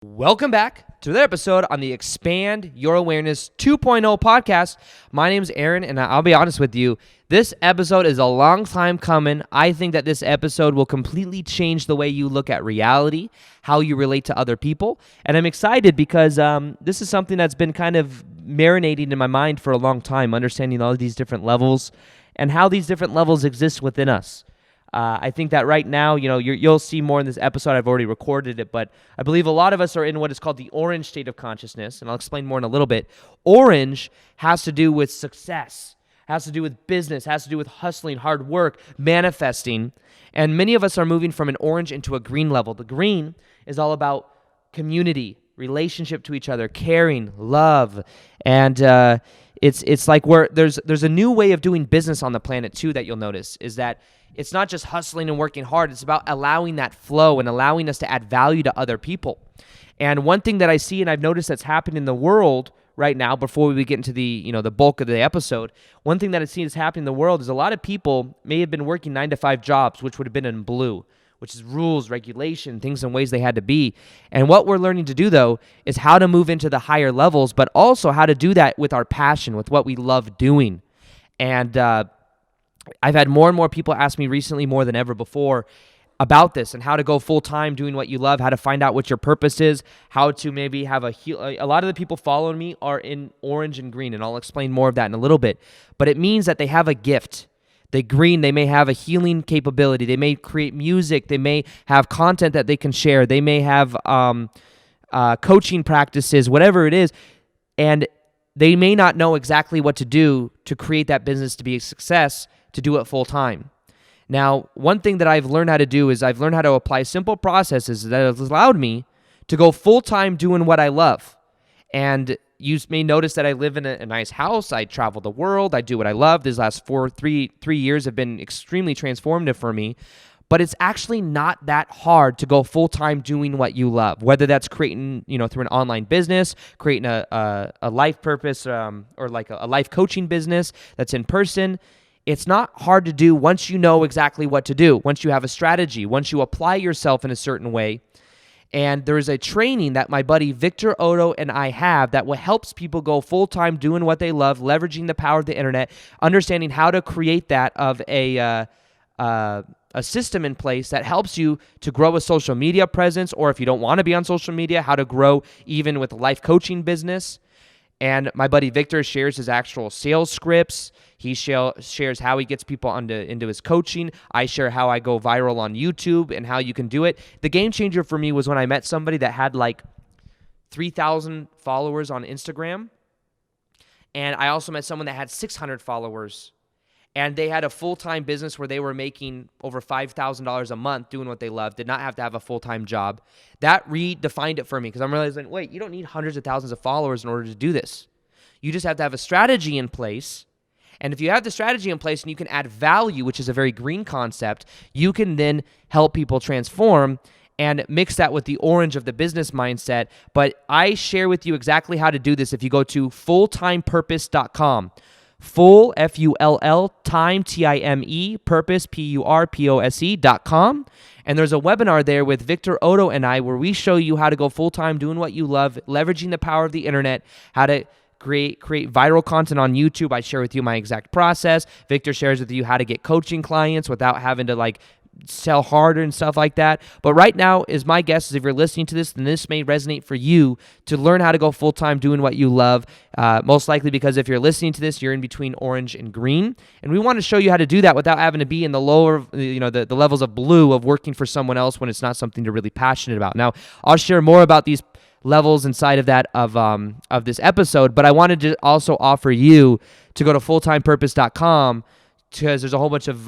Welcome back to another episode on the Expand Your Awareness 2.0 podcast. My name is Aaron, and I'll be honest with you, this episode is a long time coming. I think that this episode will completely change the way you look at reality, how you relate to other people, and I'm excited because this is something that's been kind of marinating in my mind for a long time, understanding all these different levels and how these different levels exist within us. I think that right now, you'll see more in this episode. I've already recorded it, but I believe a lot of us are in what is called the orange state of consciousness, and I'll explain more in a little bit. Orange has to do with success, has to do with business, has to do with hustling, hard work, manifesting, and many of us are moving from an orange into a green level. The green is all about community, relationship to each other, caring, love, and it's like there's a new way of doing business on the planet too that you'll notice is that it's not just hustling and working hard. It's about allowing that flow and allowing us to add value to other people. And one thing that I see and I've noticed that's happening in the world right now, before we get into the bulk of the episode, one thing that I see is happening in the world is a lot of people may have been working 9-to-5 jobs, which would have been in blue, which is rules, regulation, things and ways they had to be. And what we're learning to do, though, is how to move into the higher levels, but also how to do that with our passion, with what we love doing. And I've had more and more people ask me recently, more than ever before, about this and how to go full-time doing what you love, how to find out what your purpose is, how to maybe have a lot of the people following me are in orange and green, and I'll explain more of that in a little bit. But it means that they have a gift. They may have a healing capability. They may create music. They may have content that they can share. They may have coaching practices, whatever it is, and they may not know exactly what to do to create that business to be a success, to do it full time. Now, one thing that I've learned how to do is I've learned how to apply simple processes that have allowed me to go full time doing what I love. And you may notice that I live in a nice house. I travel the world. I do what I love. These last three years have been extremely transformative for me. But it's actually not that hard to go full time doing what you love. Whether that's creating, through an online business, creating a life purpose, or like a life coaching business that's in person. It's not hard to do once you know exactly what to do, once you have a strategy, once you apply yourself in a certain way. And there is a training that my buddy Victor Odo and I have that helps people go full-time doing what they love, leveraging the power of the internet, understanding how to create that of a system in place that helps you to grow a social media presence, or if you don't want to be on social media, how to grow even with a life coaching business. And my buddy Victor shares his actual sales scripts. He shares how he gets people into his coaching. I share how I go viral on YouTube and how you can do it. The game changer for me was when I met somebody that had like 3,000 followers on Instagram. And I also met someone that had 600 followers. And they had a full-time business where they were making over $5,000 a month doing what they loved, did not have to have a full-time job. That redefined it for me because I'm realizing, wait, you don't need hundreds of thousands of followers in order to do this. You just have to have a strategy in place. And if you have the strategy in place and you can add value, which is a very green concept, you can then help people transform and mix that with the orange of the business mindset. But I share with you exactly how to do this if you go to fulltimepurpose.com. Full, F-U-L-L, time, T-I-M-E, purpose, P-U-R-P-O-S-E.com. And there's a webinar there with Victor Odo and I where we show you how to go full-time doing what you love, leveraging the power of the internet, how to create viral content on YouTube. I share with you my exact process. Victor shares with you how to get coaching clients without having to sell harder and stuff like that. But right now is my guess is if you're listening to this, then this may resonate for you to learn how to go full-time doing what you love. Most likely because if you're listening to this, you're in between orange and green. And we want to show you how to do that without having to be in the lower, the levels of blue of working for someone else when it's not something you're really passionate about. Now, I'll share more about these levels inside of that of this episode, but I wanted to also offer you to go to fulltimepurpose.com because there's a whole bunch of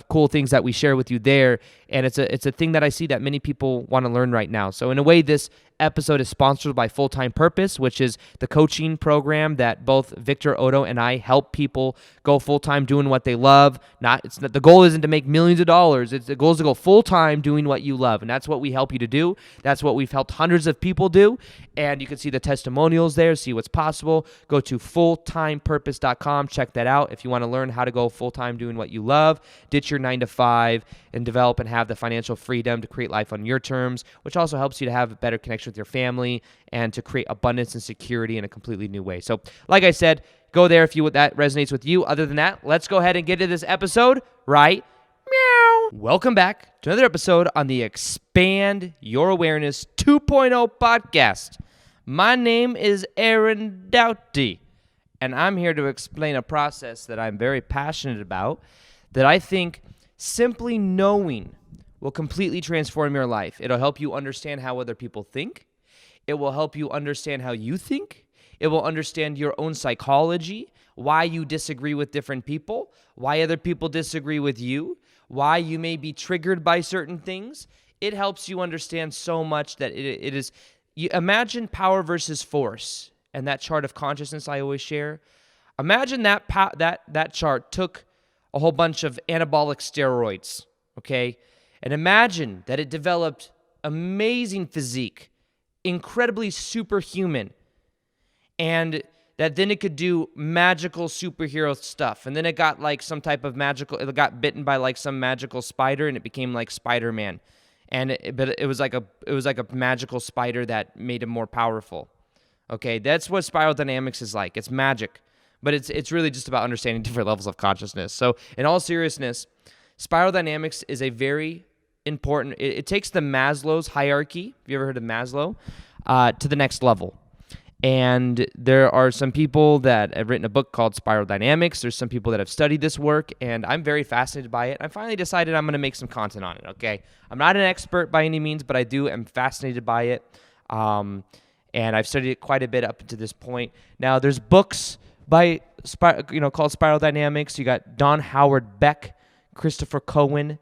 cool things that we share with you there, and it's a thing that I see that many people want to learn right now. So in a way, this episode is sponsored by Full Time Purpose, which is the coaching program that both Victor Odo and I help people go full-time doing what they love. The goal isn't to make millions of dollars. The goal is to go full-time doing what you love, and that's what we help you to do. That's what we've helped hundreds of people do, and you can see the testimonials there, see what's possible. Go to fulltimepurpose.com, check that out if you want to learn how to go full-time doing what you love, ditch your 9 to 5, and develop and have the financial freedom to create life on your terms, which also helps you to have a better connection with your family and to create abundance and security in a completely new way. So like I said, go there if that resonates with you. Other than that, let's go ahead and get to this episode right meow. Welcome back to another episode on the Expand Your Awareness 2.0 podcast. My name is Aaron Doughty, and I'm here to explain a process that I'm very passionate about that I think simply knowing will completely transform your life. It'll help you understand how other people think. It will help you understand how you think. It will understand your own psychology, why you disagree with different people, why other people disagree with you, why you may be triggered by certain things. It helps you understand so much that it is. You imagine power versus force, and that chart of consciousness I always share. Imagine that chart took a whole bunch of anabolic steroids, okay? And imagine that it developed amazing physique, incredibly superhuman, and that then it could do magical superhero stuff. And then it got like some type of it got bitten by like some magical spider and it became like Spider-Man. But it was like a magical spider that made him more powerful. Okay, that's what spiral dynamics is like. It's magic. But it's really just about understanding different levels of consciousness. So in all seriousness, spiral dynamics is a very important, it takes the Maslow's hierarchy, have you ever heard of Maslow, to the next level. And there are some people that have written a book called Spiral Dynamics. There's some people that have studied this work, and I'm very fascinated by it. I finally decided I'm going to make some content on it, okay? I'm not an expert by any means, but I am fascinated by it. And I've studied it quite a bit up to this point. Now, there's books called Spiral Dynamics. You got Don Howard Beck, Christopher Cohen,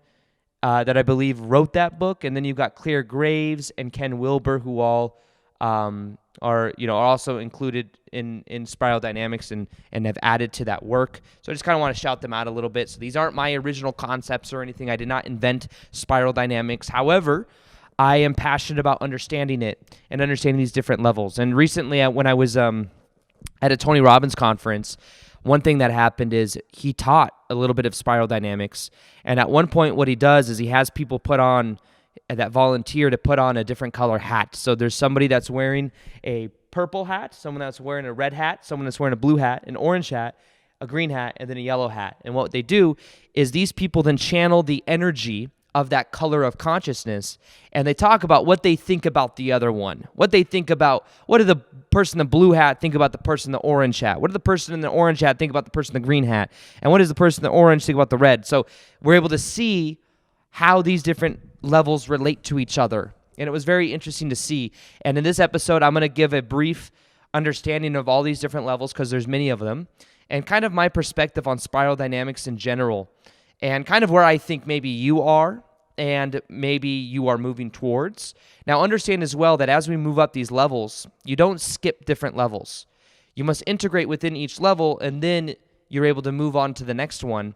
that I believe wrote that book, and then you've got Claire Graves and Ken Wilber, who all are also included in Spiral Dynamics and have added to that work. So I just kind of want to shout them out a little bit. So these aren't my original concepts or anything. I did not invent Spiral Dynamics. However, I am passionate about understanding it and understanding these different levels. And recently, when I was at a Tony Robbins conference, one thing that happened is he taught a little bit of Spiral Dynamics. And at one point, what he does is he has people that volunteer to put on a different color hat. So there's somebody that's wearing a purple hat, someone that's wearing a red hat, someone that's wearing a blue hat, an orange hat, a green hat, and then a yellow hat. And what they do is these people then channel the energy of that color of consciousness, and they talk about what they think about the other one. What did the person in the blue hat think about the person in the orange hat? What did the person in the orange hat think about the person in the green hat? And what does the person in the orange think about the red? So we're able to see how these different levels relate to each other. And it was very interesting to see. And in this episode, I'm going to give a brief understanding of all these different levels because there's many of them, and kind of my perspective on spiral dynamics in general, and kind of where I think maybe you are and maybe you are moving towards. Now, understand as well that as we move up these levels, you don't skip different levels. You must integrate within each level, and then you're able to move on to the next one.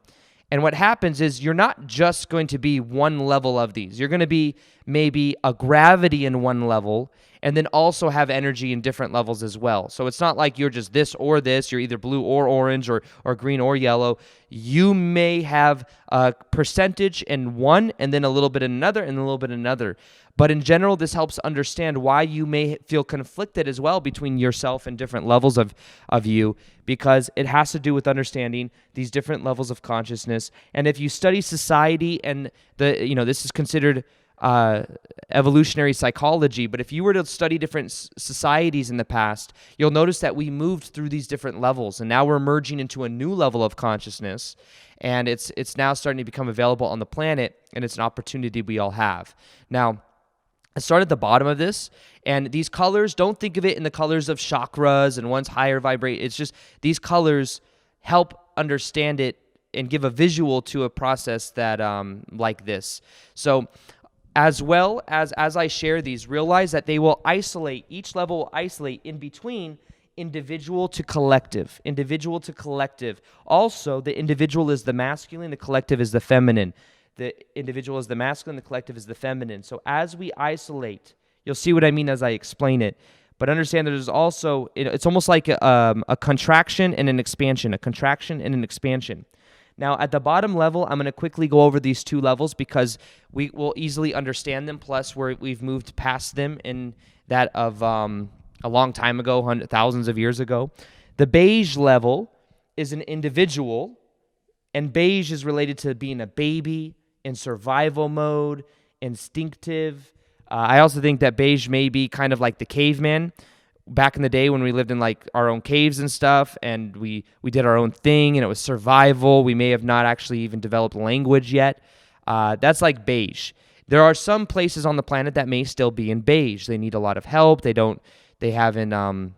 And what happens is you're not just going to be one level of these. You're going to be maybe a gravity in one level and then also have energy in different levels as well. So it's not like you're just this or this. You're either blue or orange or green or yellow. You may have a percentage in one and then a little bit in another and a little bit in another. But in general, this helps understand why you may feel conflicted as well between yourself and different levels of you, because it has to do with understanding these different levels of consciousness. And if you study society and this is considered evolutionary psychology, but if you were to study different societies in the past, you'll notice that we moved through these different levels, and now we're merging into a new level of consciousness, and it's now starting to become available on the planet, and it's an opportunity we all have. Now, I start at the bottom of this, and these colors, don't think of it in the colors of chakras and one's higher vibrate. It's just these colors help understand it and give a visual to a process that like this. So as well as I share these, realize that they will isolate, each level will isolate in between individual to collective. Also, the individual is the masculine, the collective is the feminine. The individual is the masculine, the collective is the feminine. So as we isolate, you'll see what I mean as I explain it. But understand that there's also, it's almost like a contraction and an expansion, Now, at the bottom level, I'm going to quickly go over these two levels because we will easily understand them, plus we've moved past them in that of a long time ago, thousands of years ago. The beige level is an individual, and beige is related to being a baby, in survival mode, instinctive. I also think that beige may be kind of like the caveman back in the day when we lived in like our own caves and stuff, and we did our own thing, and it was survival. We may have not actually even developed language yet. That's like beige. There are some places on the planet that may still be in beige. They need a lot of help. They haven't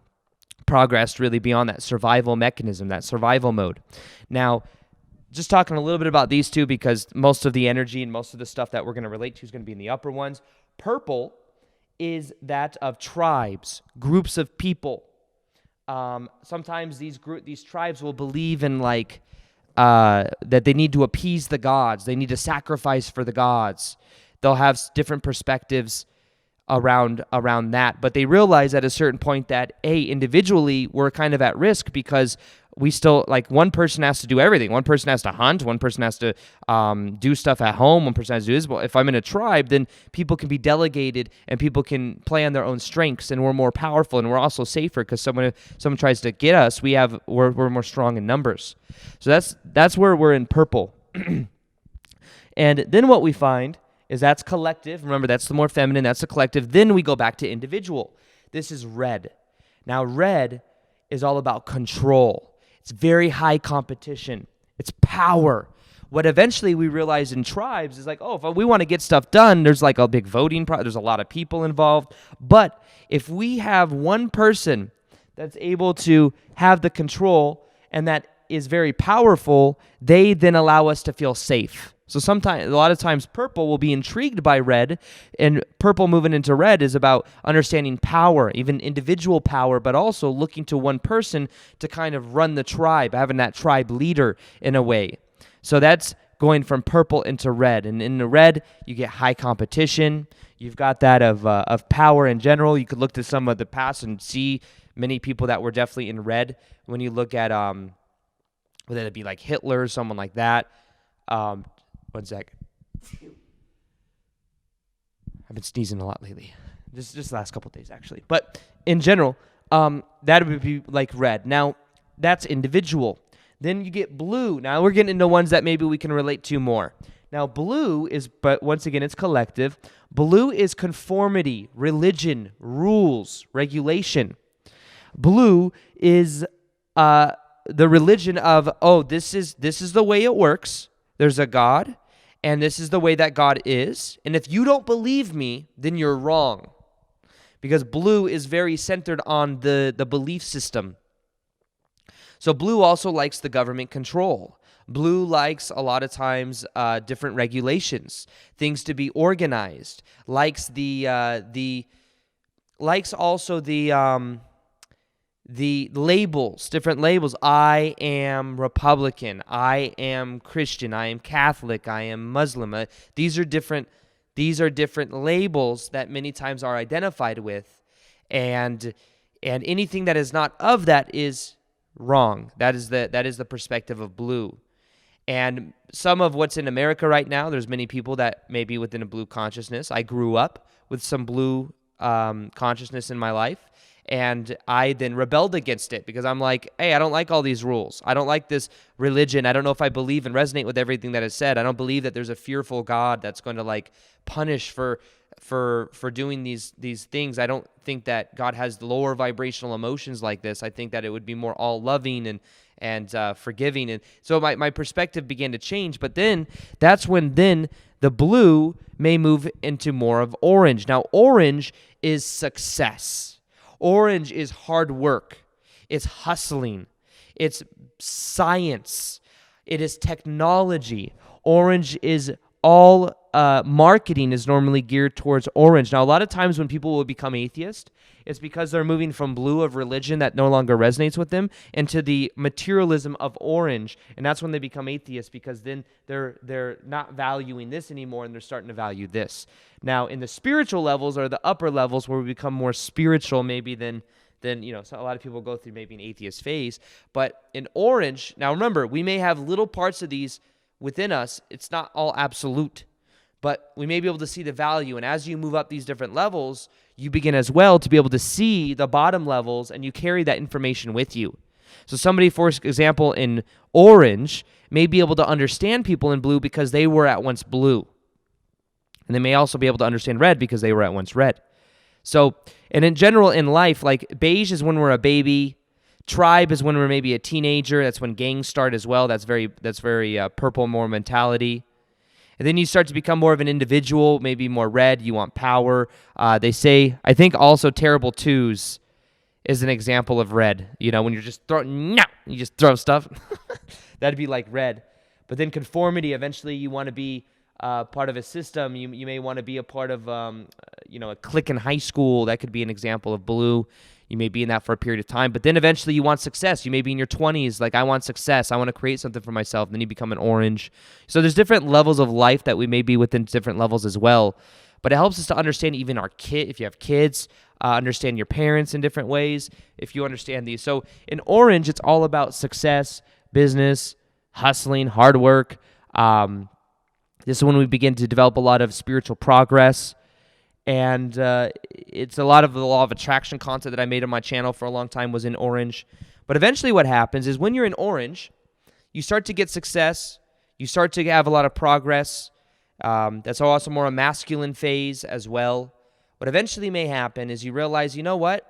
progressed really beyond that survival mechanism, that survival mode. Now, just talking a little bit about these two because most of the energy and most of the stuff that we're going to relate to is going to be in the upper ones. Purple is that of tribes, groups of people. Sometimes these tribes will believe in like that they need to appease the gods. They need to sacrifice for the gods. They'll have different perspectives around that, but they realize at a certain point that individually we're kind of at risk because we still, like, one person has to do everything. One person has to hunt. One person has to do stuff at home. One person has to do this. Well, if I'm in a tribe, then people can be delegated and people can play on their own strengths, and we're more powerful and we're also safer because someone tries to get us, we're more strong in numbers. So that's where we're in purple. And then what we find is that's collective. Remember, that's the more feminine. That's the collective. Then we go back to individual. This is red. Now, red is all about control. It's very high competition. It's power. What eventually we realize in tribes is like, if we want to get stuff done, there's like a big voting process. There's a lot of people involved. But if we have one person that's able to have the control and that is very powerful, they then allow us to feel safe. So a lot of times purple will be intrigued by red, and purple moving into red is about understanding power, even individual power, but also looking to one person to kind of run the tribe, having that tribe leader in a way. So that's going from purple into red. And in the red, you get high competition. You've got that of power in general. You could look to some of the past and see many people that were definitely in red. When you look at, whether it be like Hitler or someone like that. One sec. I've been sneezing a lot lately. Just the last couple of days, actually. But in general, that would be like red. Now, that's individual. Then you get blue. Now, we're getting into ones that maybe we can relate to more. Now, blue is, but once again, it's collective. Blue is conformity, religion, rules, regulation. Blue is the religion of, this is the way it works. There's a God, and this is the way that God is. And if you don't believe me, then you're wrong. Because blue is very centered on the belief system. So blue also likes the government control. Blue likes a lot of times different regulations, things to be organized. Likes also the labels, different labels. I am Republican. I am Christian. I am Catholic. I am Muslim. These are different labels that many times are identified with, and anything that is not of that is wrong. That is the perspective of blue. And some of what's in America right now, there's many people that may be within a blue consciousness. I grew up with some blue consciousness in my life. And I then rebelled against it because I'm like, hey, I don't like all these rules. I don't like this religion. I don't know if I believe and resonate with everything that is said. I don't believe that there's a fearful God that's going to like punish for doing these things. I don't think that God has lower vibrational emotions like this. I think that it would be more all loving and forgiving. And so my perspective began to change. But then that's when the blue may move into more of orange. Now, orange is success. Orange is hard work. It's hustling. It's science. It is technology. Orange is all marketing is normally geared towards orange. Now, a lot of times when people will become atheist, it's because they're moving from blue of religion that no longer resonates with them into the materialism of orange, and that's when they become atheists because then they're not valuing this anymore and they're starting to value this. Now, in the spiritual levels or the upper levels where we become more spiritual maybe than then, so a lot of people go through maybe an atheist phase. But in orange, now remember, we may have little parts of these within us. It's not all absolute, but we may be able to see the value. And as you move up these different levels, you begin as well to be able to see the bottom levels, and you carry that information with you. So somebody, for example, in orange may be able to understand people in blue because they were at once blue. And they may also be able to understand red because they were at once red. So, and in general in life, like beige is when we're a baby. Tribe is when we're maybe a teenager. That's when gangs start as well. That's very purple, more mentality. And then you start to become more of an individual, maybe more red. You want power. They say, I think also terrible twos is an example of red. When you're just you just throw stuff. That'd be like red. But then conformity, eventually you want to be part of a system. You may want to be a part of, a clique in high school. That could be an example of blue. You may be in that for a period of time. But then eventually you want success. You may be in your 20s, like, I want success. I want to create something for myself. And then you become an orange. So there's different levels of life that we may be within different levels as well. But it helps us to understand even our kid, if you have kids, understand your parents in different ways, if you understand these. So in orange, it's all about success, business, hustling, hard work. This is when we begin to develop a lot of spiritual progress. And it's a lot of the law of attraction content that I made on my channel for a long time was in orange. But eventually what happens is when you're in orange, you start to get success. You start to have a lot of progress. That's also more a masculine phase as well. What eventually may happen is you realize, you know what?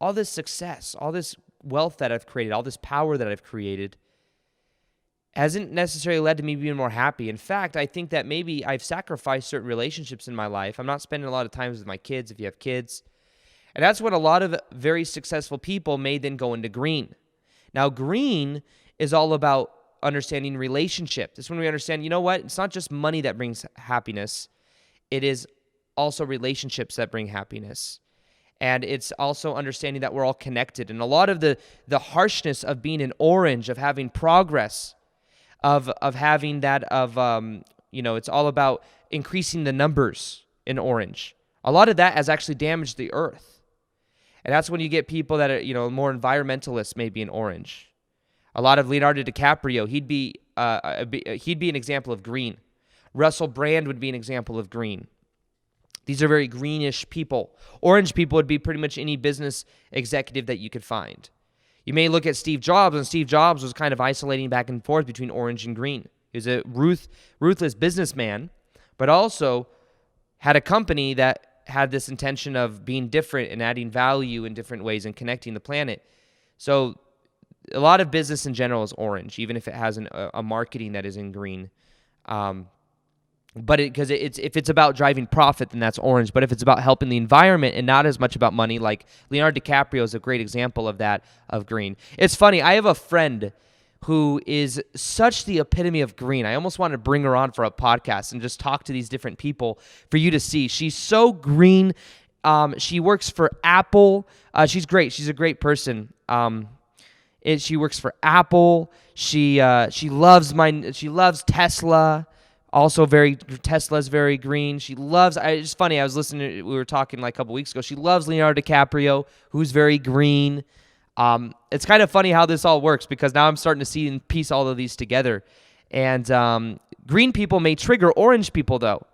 All this success, all this wealth that I've created, all this power that I've created hasn't necessarily led to me being more happy. In fact, I think that maybe I've sacrificed certain relationships in my life. I'm not spending a lot of time with my kids, if you have kids. And that's what a lot of very successful people may then go into green. Now, green is all about understanding relationship. This is when we understand, you know what? It's not just money that brings happiness. It is also relationships that bring happiness. And it's also understanding that we're all connected. And a lot of the harshness of being in orange, of having progress, of having that it's all about increasing the numbers in orange. A lot of that has actually damaged the earth. And that's when you get people that are, more environmentalists maybe in orange. A lot of Leonardo DiCaprio, he'd be an example of green. Russell Brand would be an example of green. These are very greenish people. Orange people would be pretty much any business executive that you could find. You may look at Steve Jobs, and Steve Jobs was kind of isolating back and forth between orange and green. He was a ruthless businessman, but also had a company that had this intention of being different and adding value in different ways and connecting the planet. So a lot of business in general is orange, even if it has a marketing that is in green. But because if it's about driving profit, then that's orange. But if it's about helping the environment and not as much about money, like Leonardo DiCaprio is a great example of that, of green. It's funny. I have a friend who is such the epitome of green. I almost want to bring her on for a podcast and just talk to these different people for you to see. She's so green. She works for Apple. She's great. She's a great person. She works for Apple. She loves Tesla. Also Tesla's very green. She loves, it's funny, we were talking like a couple weeks ago. She loves Leonardo DiCaprio, who's very green. It's kind of funny how this all works because now I'm starting to see and piece all of these together. And green people may trigger orange people though,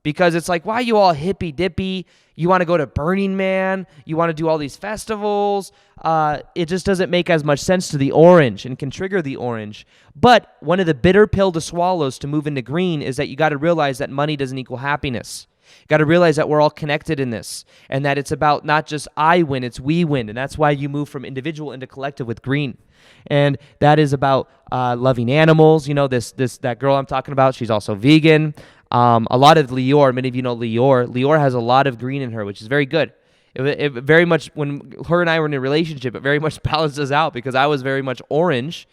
because it's like, why are you all hippy dippy? You want to go to Burning Man? You want to do all these festivals? It just doesn't make as much sense to the orange and can trigger the orange. But one of the bitter pill to swallows to move into green is that you got to realize that money doesn't equal happiness. You got to realize that we're all connected in this and that it's about not just I win, it's we win. And that's why you move from individual into collective with green. And that is about loving animals. That girl I'm talking about, she's also vegan. A lot of Leeor, many of you know Leeor. Leeor has a lot of green in her, which is very good. It very much, when her and I were in a relationship, it very much balances out because I was very much orange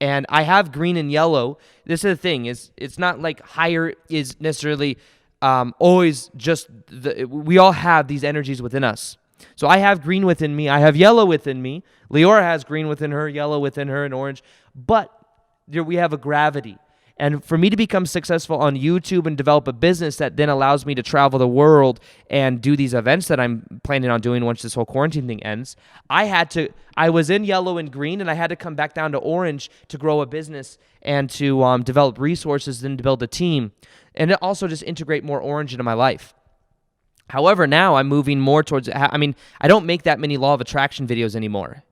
and I have green and yellow. This is the thing, it's not like higher is necessarily always just, we all have these energies within us. So I have green within me, I have yellow within me. Leeor has green within her, yellow within her, and orange. But we have a gravity. And for me to become successful on YouTube and develop a business that then allows me to travel the world and do these events that I'm planning on doing once this whole quarantine thing ends, I was in yellow and green, and I had to come back down to orange to grow a business and to develop resources and to build a team, and also just integrate more orange into my life. However, now I'm moving more towards, I don't make that many law of attraction videos anymore.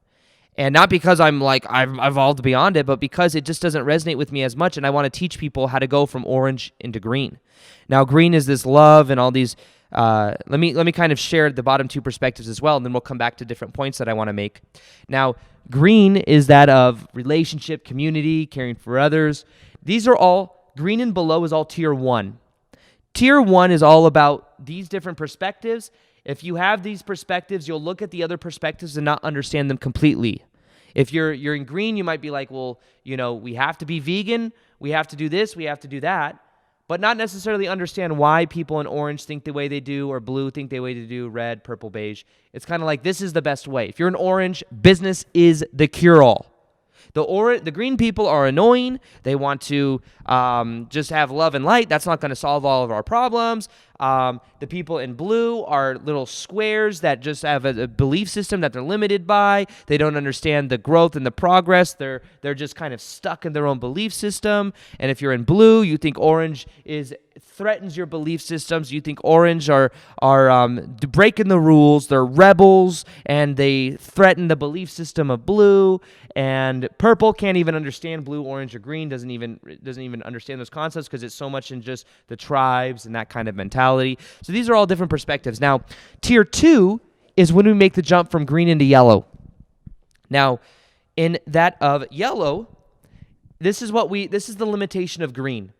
And not because I've evolved beyond it, but because it just doesn't resonate with me as much, and I want to teach people how to go from orange into green. Now, green is this love and all these, let me kind of share the bottom two perspectives as well, and then we'll come back to different points that I want to make. Now, green is that of relationship, community, caring for others. These are all, green and below is all tier 1. Tier 1 is all about these different perspectives. If you have these perspectives, you'll look at the other perspectives and not understand them completely. If you're in green, you might be like, well, we have to be vegan, we have to do this, we have to do that, but not necessarily understand why people in orange think the way they do, or blue think the way they do, red, purple, beige. It's kind of like, this is the best way. If you're in orange, business is the cure-all. The green people are annoying. They want to just have love and light. That's not going to solve all of our problems. The people in blue are little squares that just have a belief system that they're limited by. They don't understand the growth and the progress. They're just kind of stuck in their own belief system. And if you're in blue, you think orange threatens your belief systems. You think orange are breaking the rules. They're rebels, and they threaten the belief system of blue. And purple can't even understand blue, orange, or green. Doesn't even understand those concepts because it's so much in just the tribes and that kind of mentality. So these are all different perspectives. Now, tier 2 is when we make the jump from green into yellow. Now, in that of yellow, this is the limitation of green.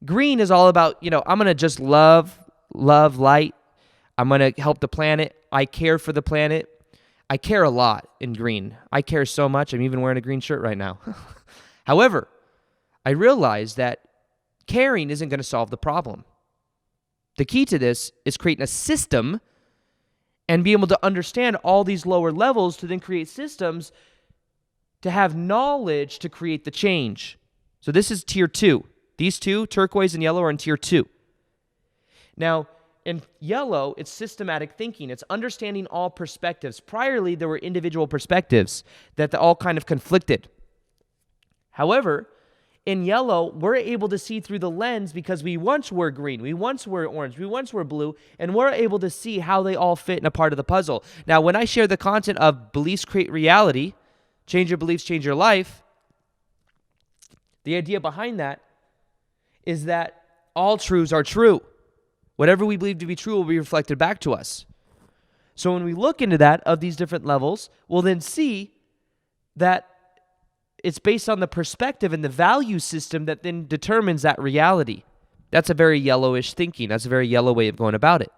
Green is all about, I'm going to just love light. I'm going to help the planet. I care for the planet. I care a lot in green. I care so much. I'm even wearing a green shirt right now. However, I realize that caring isn't going to solve the problem. The key to this is creating a system and be able to understand all these lower levels to then create systems to have knowledge to create the change. So this is tier 2. These two, turquoise and yellow, are in tier 2. Now, in yellow, it's systematic thinking. It's understanding all perspectives. Priorly, there were individual perspectives that all kind of conflicted. However, in yellow, we're able to see through the lens because we once were green, we once were orange, we once were blue, and we're able to see how they all fit in a part of the puzzle. Now, when I share the content of beliefs create reality, change your beliefs, change your life, the idea behind that is that all truths are true. Whatever we believe to be true will be reflected back to us. So when we look into that of these different levels, we'll then see that it's based on the perspective and the value system that then determines that reality. That's a very yellowish thinking. That's a very yellow way of going about it.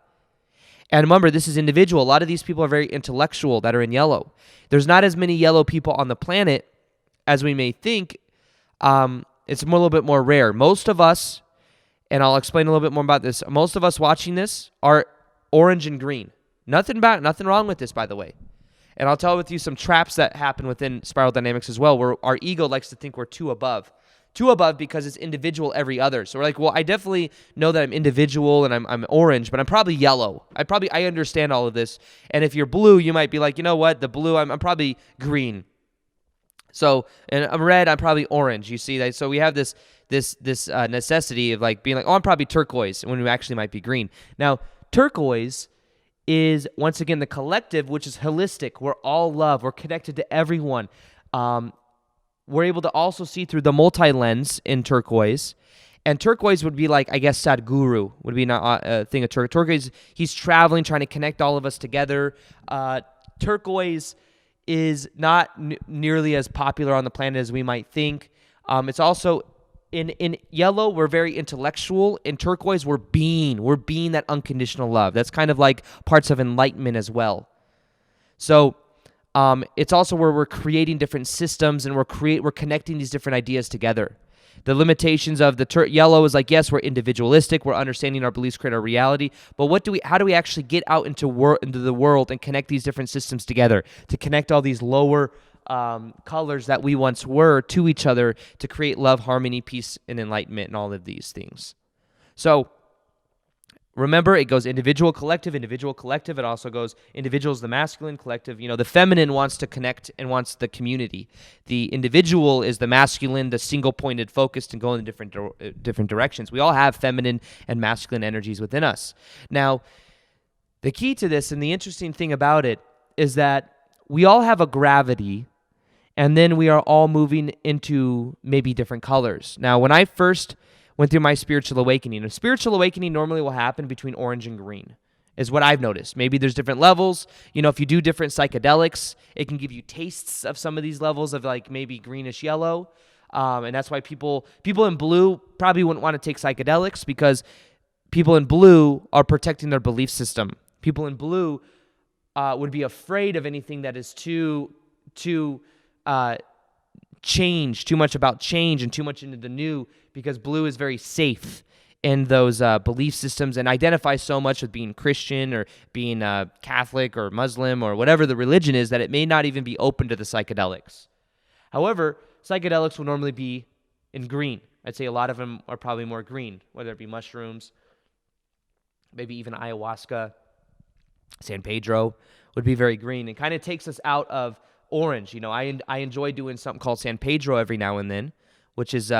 And remember, this is individual. A lot of these people are very intellectual that are in yellow. There's not as many yellow people on the planet as we may think. It's a little bit more rare. Most of us, and I'll explain a little bit more about this, most of us watching this are orange and green. Nothing wrong with this, by the way. And I'll tell with you some traps that happen within spiral dynamics as well, where our ego likes to think we're too above. Too above because it's individual every other. So we're like, well, I definitely know that I'm individual and I'm orange, but I'm probably yellow. I understand all of this. And if you're blue, you might be like, you know what, the blue, I'm probably green. So, and I'm red, I'm probably orange. You see that? So we have this necessity of like being like, oh, I'm probably turquoise, when we actually might be green. Now, turquoise is, once again, the collective, which is holistic. We're all love. We're connected to everyone. We're able to also see through the multi-lens in turquoise. And turquoise would be like, I guess, Sadhguru would be a thing of turquoise. Turquoise, he's traveling, trying to connect all of us together. Turquoise is not nearly as popular on the planet as we might think. It's also, in yellow, we're very intellectual. In turquoise, we're being that unconditional love. That's kind of like parts of enlightenment as well. So it's also where we're creating different systems and we're connecting these different ideas together. The limitations of the yellow is like, yes, we're individualistic, we're understanding our beliefs create our reality, but how do we actually get out into the world and connect these different systems together, to connect all these lower colors that we once were to each other to create love, harmony, peace, and enlightenment, and all of these things. So remember, it goes individual, collective. It also goes individuals, the masculine, collective. The feminine wants to connect and wants the community. The individual is the masculine, the single-pointed, focused, and going in different directions. We all have feminine and masculine energies within us. Now, the key to this and the interesting thing about it is that we all have a gravity, and then we are all moving into maybe different colors. Now, when I first went through my spiritual awakening, a spiritual awakening normally will happen between orange and green, is what I've noticed. Maybe there's different levels. If you do different psychedelics, it can give you tastes of some of these levels of like maybe greenish yellow. And that's why people in blue probably wouldn't want to take psychedelics, because people in blue are protecting their belief system. People in blue would be afraid of anything that is too change, too much about change and too much into the new, because blue is very safe in those belief systems and identifies so much with being Christian or being Catholic or Muslim or whatever the religion is that it may not even be open to the psychedelics. However, psychedelics will normally be in green. I'd say a lot of them are probably more green, whether it be mushrooms, maybe even ayahuasca, San Pedro would be very green. It kind of takes us out of orange. I enjoy doing something called San Pedro every now and then, which is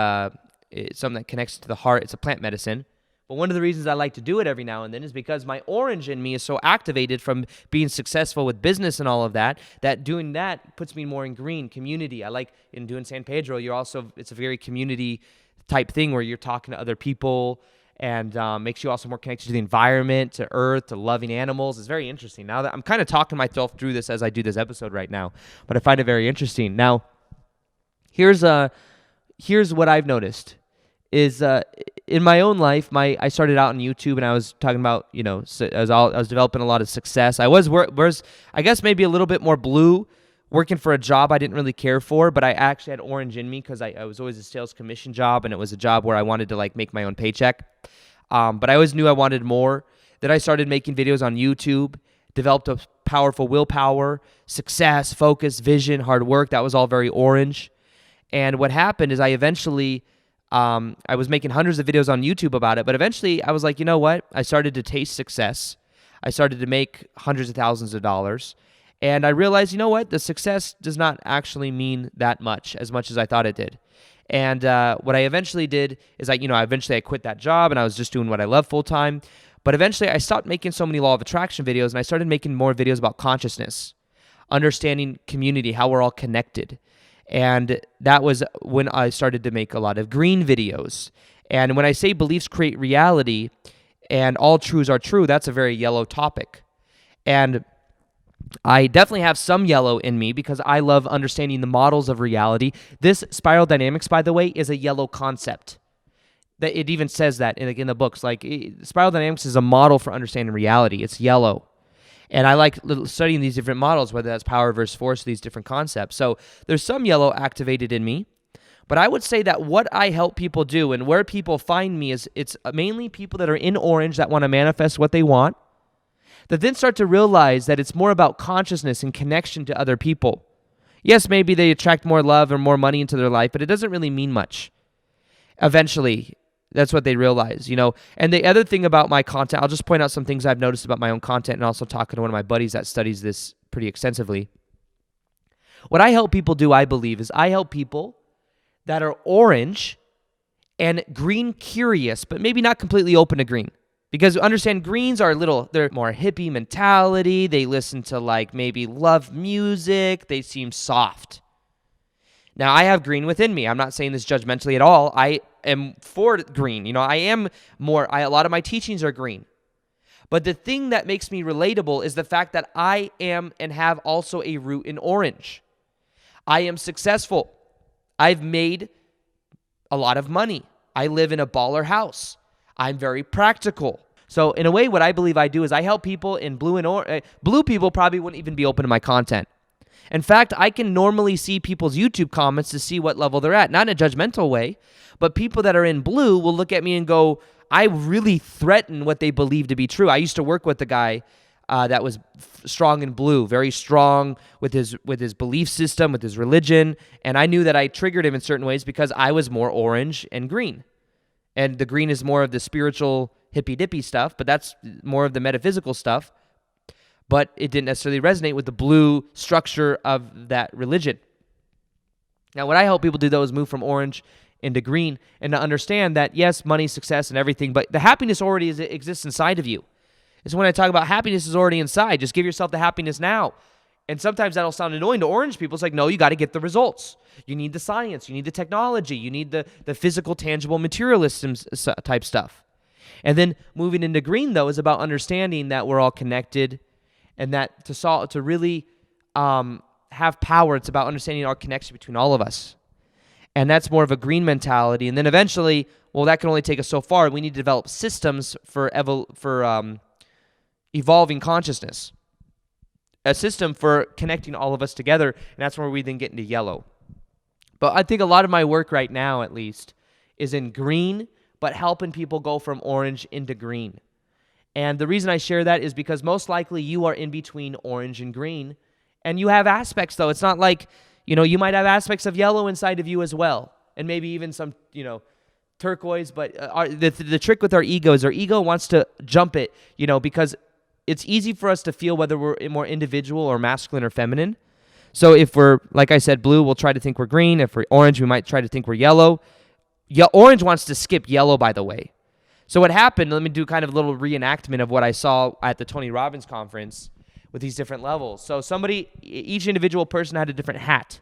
it's something that connects to the heart. It's a plant medicine. But one of the reasons I like to do it every now and then is because my orange in me is so activated from being successful with business and all of that, that doing that puts me more in green, community. I like in doing San Pedro, it's a very community type thing where you're talking to other people, and makes you also more connected to the environment, to earth, to loving animals. It's very interesting. Now that I'm kind of talking myself through this as I do this episode right now, but I find it very interesting. Now, here's what I've noticed is in my own life, I started out on YouTube, and I was talking about, I was developing a lot of success. I was I guess maybe a little bit more blue, working for a job I didn't really care for, but I actually had orange in me because I was always a sales commission job, and it was a job where I wanted to like make my own paycheck. But I always knew I wanted more. Then I started making videos on YouTube, developed a powerful willpower, success, focus, vision, hard work. That was all very orange. And what happened is I eventually, I was making hundreds of videos on YouTube about it, but eventually I was like, you know what? I started to taste success. I started to make hundreds of thousands of dollars. And I realized, you know what? The success does not actually mean that much as I thought it did. And what I eventually did is I quit that job, and I was just doing what I love full time. But eventually I stopped making so many law of attraction videos, and I started making more videos about consciousness, understanding community, how we're all connected. And that was when I started to make a lot of green videos. And when I say beliefs create reality and all truths are true, that's a very yellow topic. And I definitely have some yellow in me because I love understanding the models of reality. This spiral dynamics, by the way, is a yellow concept. That it even says that in the books. Spiral dynamics is a model for understanding reality. It's yellow. And I like studying these different models, whether that's power versus force, these different concepts. So there's some yellow activated in me. But I would say that what I help people do and where people find me is it's mainly people that are in orange that want to manifest what they want, that then start to realize that it's more about consciousness and connection to other people. Yes, maybe they attract more love or more money into their life, but it doesn't really mean much. Eventually, that's what they realize, And the other thing about my content, I'll just point out some things I've noticed about my own content and also talking to one of my buddies that studies this pretty extensively. What I help people do, I believe, is I help people that are orange and green curious, but maybe not completely open to green. Because understand, greens are they're more hippie mentality. They listen to maybe love music. They seem soft. Now, I have green within me. I'm not saying this judgmentally at all. I am for green. I am a lot of my teachings are green. But the thing that makes me relatable is the fact that I am and have also a root in orange. I am successful. I've made a lot of money. I live in a baller house. I'm very practical. So in a way, what I believe I do is I help people in blue and orange. Blue people probably wouldn't even be open to my content. In fact, I can normally see people's YouTube comments to see what level they're at. Not in a judgmental way, but people that are in blue will look at me and go, I really threaten what they believe to be true. I used to work with a guy that was strong in blue, very strong with his belief system, with his religion. And I knew that I triggered him in certain ways because I was more orange and green. And the green is more of the spiritual hippy-dippy stuff, but that's more of the metaphysical stuff. But it didn't necessarily resonate with the blue structure of that religion. Now, what I help people do, though, is move from orange into green and to understand that, yes, money, success, and everything, but the happiness already exists inside of you. It's when I talk about happiness is already inside. Just give yourself the happiness now. And sometimes that'll sound annoying to orange people. It's like, no, you got to get the results. You need the science. You need the technology. You need the physical, tangible, materialism type stuff. And then moving into green, though, is about understanding that we're all connected and that to really have power, it's about understanding our connection between all of us. And that's more of a green mentality. And then eventually, well, that can only take us so far. We need to develop systems for evolving consciousness, a system for connecting all of us together, and that's where we then get into yellow. But I think a lot of my work right now, at least, is in green, but helping people go from orange into green. And the reason I share that is because most likely you are in between orange and green, and you have aspects, though. It's not like, you might have aspects of yellow inside of you as well, and maybe even some, turquoise, but the trick with our ego is our ego wants to jump it, because it's easy for us to feel whether we're more individual or masculine or feminine. So if we're, like I said, blue, we'll try to think we're green. If we're orange, we might try to think we're yellow. Orange wants to skip yellow, by the way. So what happened, let me do kind of a little reenactment of what I saw at the Tony Robbins conference with these different levels. So each individual person had a different hat.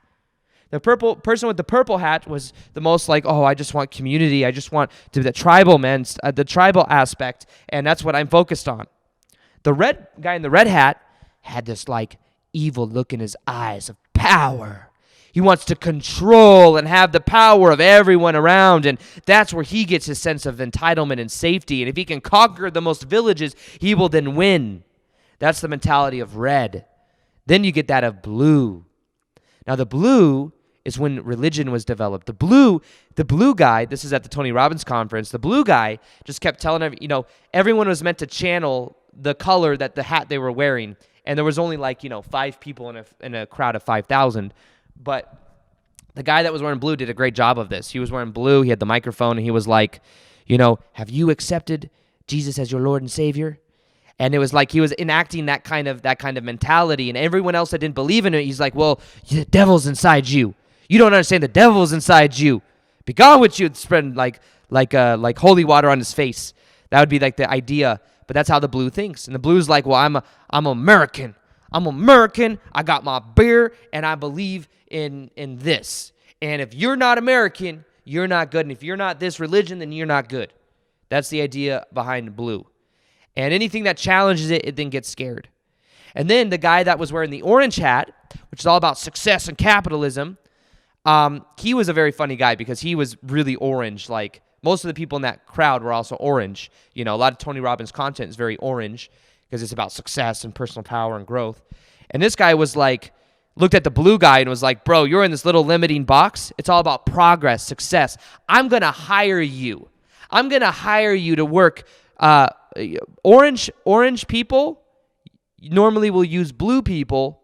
The person with the purple hat was the most like, I just want community. I just want the tribal the tribal aspect, and that's what I'm focused on. The red guy in the red hat had this like evil look in his eyes of power. He wants to control and have the power of everyone around, and that's where he gets his sense of entitlement and safety. And if he can conquer the most villages, he will then win. That's the mentality of red. Then you get that of blue. Now the blue is when religion was developed. The blue guy, this is at the Tony Robbins conference, the blue guy just kept telling everyone was meant to channel the color that the hat they were wearing. And there was only 5 people in a crowd of 5,000. But the guy that was wearing blue did a great job of this. He was wearing blue, he had the microphone, and he was like, have you accepted Jesus as your Lord and Savior? And it was like he was enacting that kind of mentality. And everyone else that didn't believe in it, he's like, well, the devil's inside you. You don't understand, the devil's inside you. Be gone with you. Spread like holy water on his face. That would be like the idea. But that's how the blue thinks. And the blue's like, well, I'm American. I'm American. I got my beer, and I believe in this. And if you're not American, you're not good. And if you're not this religion, then you're not good. That's the idea behind blue. And anything that challenges it then gets scared. And then the guy that was wearing the orange hat, which is all about success and capitalism, he was a very funny guy because he was really orange. Like most of the people in that crowd were also orange. A lot of Tony Robbins content is very orange because it's about success and personal power and growth. And this guy was like, looked at the blue guy and was like, bro, you're in this little limiting box. It's all about progress, success. I'm going to hire you. I'm going to hire you to work. Orange people normally will use blue people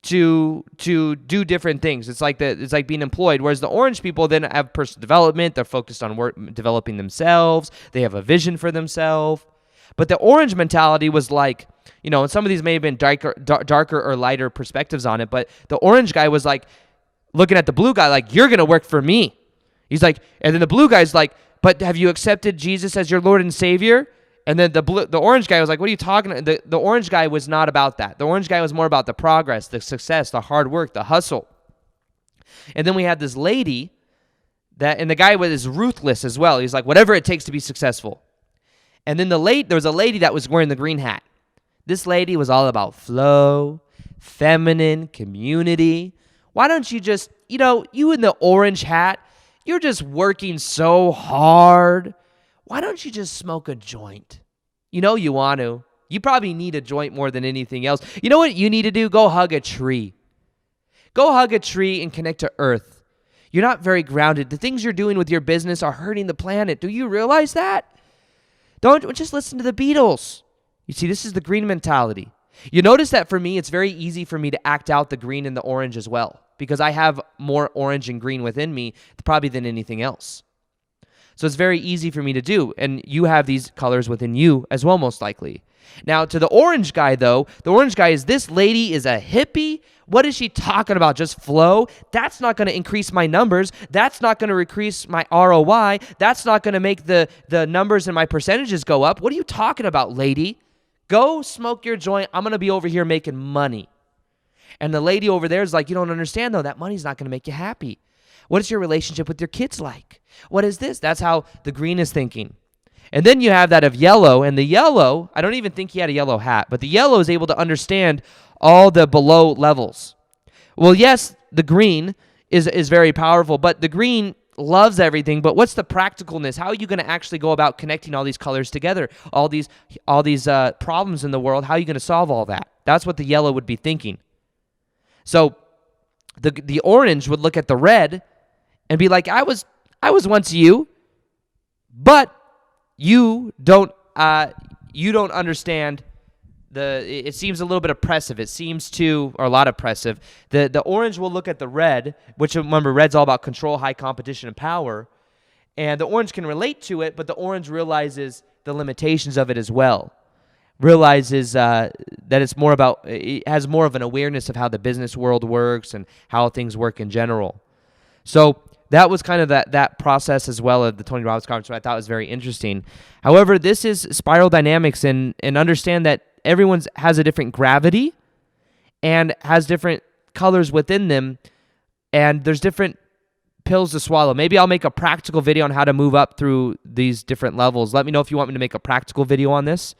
to do different things. It's like being employed. Whereas the orange people then have personal development. They're focused on developing themselves. They have a vision for themselves. But the orange mentality was like, and some of these may have been darker or lighter perspectives on it, but the orange guy was like looking at the blue guy like, you're going to work for me. He's like, and then the blue guy's like, but have you accepted Jesus as your Lord and Savior? And then the orange guy was like, what are you talking about? The orange guy was not about that. The orange guy was more about the progress, the success, the hard work, the hustle. And then we had this lady and the guy was ruthless as well. He's like, whatever it takes to be successful. And then there was a lady that was wearing the green hat. This lady was all about flow, feminine, community. Why don't you just, you in the orange hat, you're just working so hard. Why don't you just smoke a joint? You want to. You probably need a joint more than anything else. You know what you need to do? Go hug a tree. Go hug a tree and connect to earth. You're not very grounded. The things you're doing with your business are hurting the planet. Do you realize that? Don't just listen to the Beatles. You see, this is the green mentality. You notice that for me, it's very easy for me to act out the green and the orange as well, because I have more orange and green within me probably than anything else. So it's very easy for me to do, and you have these colors within you as well, most likely. Now, to the orange guy, though, the orange guy is, this lady is a hippie. What is she talking about? Just flow? That's not going to increase my numbers. That's not going to increase my ROI. That's not going to make the numbers and my percentages go up. What are you talking about, lady? Go smoke your joint. I'm going to be over here making money. And the lady over there is like, you don't understand, though. That money's not going to make you happy. What is your relationship with your kids like? What is this? That's how the green is thinking. And then you have that of yellow. And the yellow, I don't even think he had a yellow hat, but the yellow is able to understand all the below levels. Well, yes, the green is very powerful, but the green loves everything. But what's the practicalness? How are you going to actually go about connecting all these colors together? All these problems in the world, how are you going to solve all that? That's what the yellow would be thinking. So the orange would look at the red and be like, I was once you, but you don't understand. It seems a little bit oppressive. It seems or a lot oppressive. The orange will look at the red, which, remember, red's all about control, high competition, and power. And the orange can relate to it, but the orange realizes the limitations of it as well. Realizes that it has more of an awareness of how the business world works and how things work in general. So that was kind of that process as well of the Tony Robbins conference, which I thought was very interesting. However, this is spiral dynamics, and understand that everyone has a different gravity and has different colors within them, and there's different pills to swallow. Maybe I'll make a practical video on how to move up through these different levels. Let me know if you want me to make a practical video on this.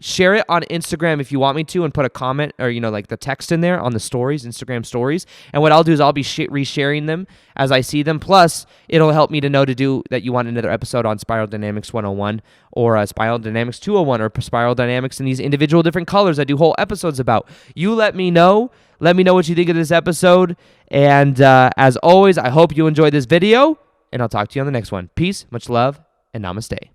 Share it on Instagram if you want me to, and put a comment or like the text in there on the stories, Instagram stories. And what I'll do is I'll be resharing them as I see them. Plus, it'll help me to know that you want another episode on Spiral Dynamics 101 or Spiral Dynamics 201 or Spiral Dynamics in these individual different colors I do whole episodes about. You let me know. Let me know what you think of this episode. And as always, I hope you enjoyed this video, and I'll talk to you on the next one. Peace, much love, and namaste.